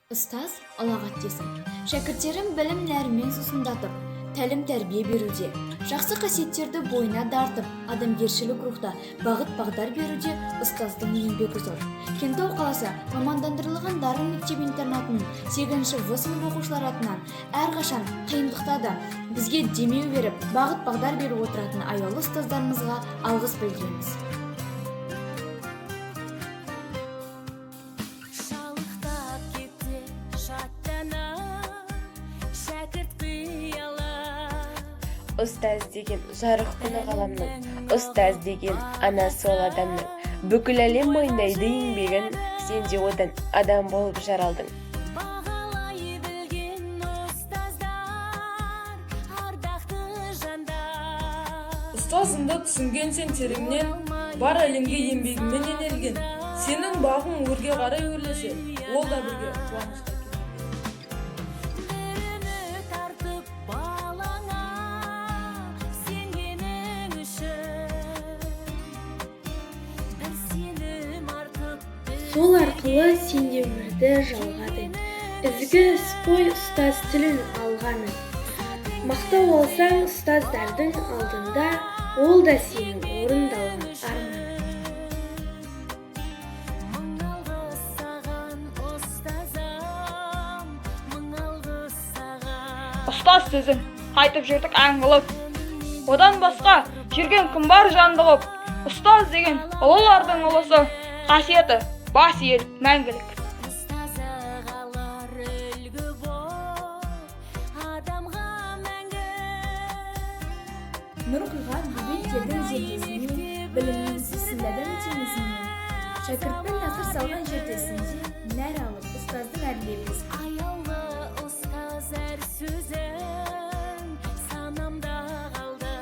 Ұстаз ұлағат десін. Шәкірттерін білімлерімен сусындатып, тәлім-тәрбие беруде, жақсы қасиеттерді бойына дартып, адамгершілік рухта бағыт-бағдар беруде ұстаздың еңбегі зор. Кентау қаласы мамандандырылған дарын мектеп-интернатының 8-ші В сынып оқушылары атынан әрқашан қиындықта да бізге демеу беріп, бағыт-бағдар беріп отыратын аяулы ұстаздарымызға алғыс білдіреміз. Ұстаз деген жарық күні ғаламның, ұстаз деген анасы ол адамның. Бүкіл әлем мойындайды еңбегін, сен де одан адам болып жаралдың. Ұстазыңды түсінген сен тереңнен, бар әлемге еңбегімен енелген. Сенің бағың өрге қарай өрлесе, ол да бірге қуанышқа келеді. Сол арқылы сен де өмірді жалғадың. Ізгі іс қой ұстаз тілін алғаның. Мақтау алсаң ұстаздардың алдында, ол да сенің орындалған арманың. Ұстаз сөзін қайтып жүрдік ән қылып, одан басқа жүрген кім бар жанды қып. Ұстаз деген ұлылардың ұлысы, қасиеті бас ел мәңгілік. Нұр құйған бөбектердің зердесіне, білімнің сусындадың теңізіне, шәкірттің насыр салған жертесінде нәр алып ұстаздың әрлебіз. Аяулы ұстаз әр сөзің санамда қалды.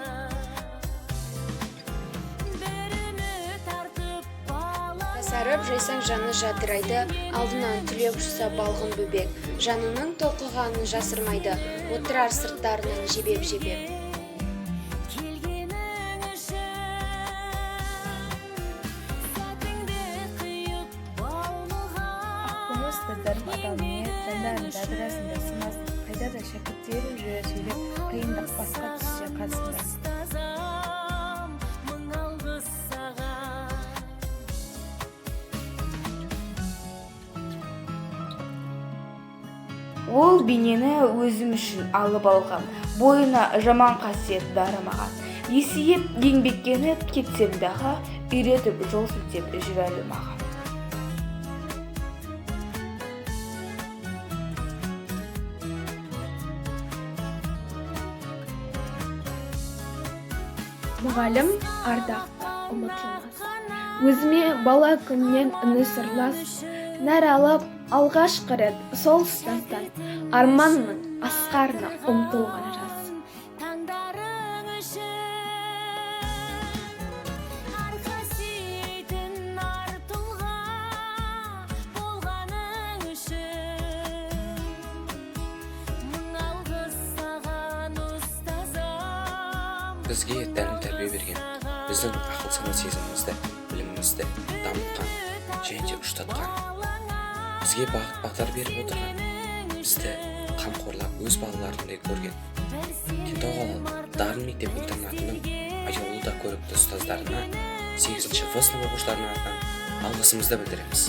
Сарып жайсаң жаны жадырайды, алдынан түлеп ұшса балғын бөбек. Жанының толқығанын жасырмайды, отырар сырттарынан жебеп-жебеп. Ақкөңіл ұстаздарым адал ниет, жандарын жадырасында сынасын, қайда да шәкірттерін жүре сөйлеп, қиындық басқа түссе қасында. Ол бейнені өзім үшін алып алғам, бойына жаман қасиет дарымаған. Есейіп еңбектеніп кетсем дағы, үйретіп жол сілтеп жүре маған. Мұғалім ардақты ұмытылмас. Өзіме бала күннен үні сырлас, нәр алып алғашқы рет сол ұстаздан арманның асқарына ұмтылған жас. Таңдарың үшін арқа сүйейтін артылға болғаның үшін мың алғыс саған ұстазым. Бізге тәлім-тәрбие берген, біздің ақыл сана сезімімізді, білімімізді дамытқан және де ұштатқан, бізге бағыт-бағдар беріп отырған, бізді қамқорлап өз балаларындай көрген Кентау қалалық дарын мектеп-интернатының аяулы да көрікті ұстаздарына 8-ші В сынып оқушыларына арнап алғысымызды білдіреміз.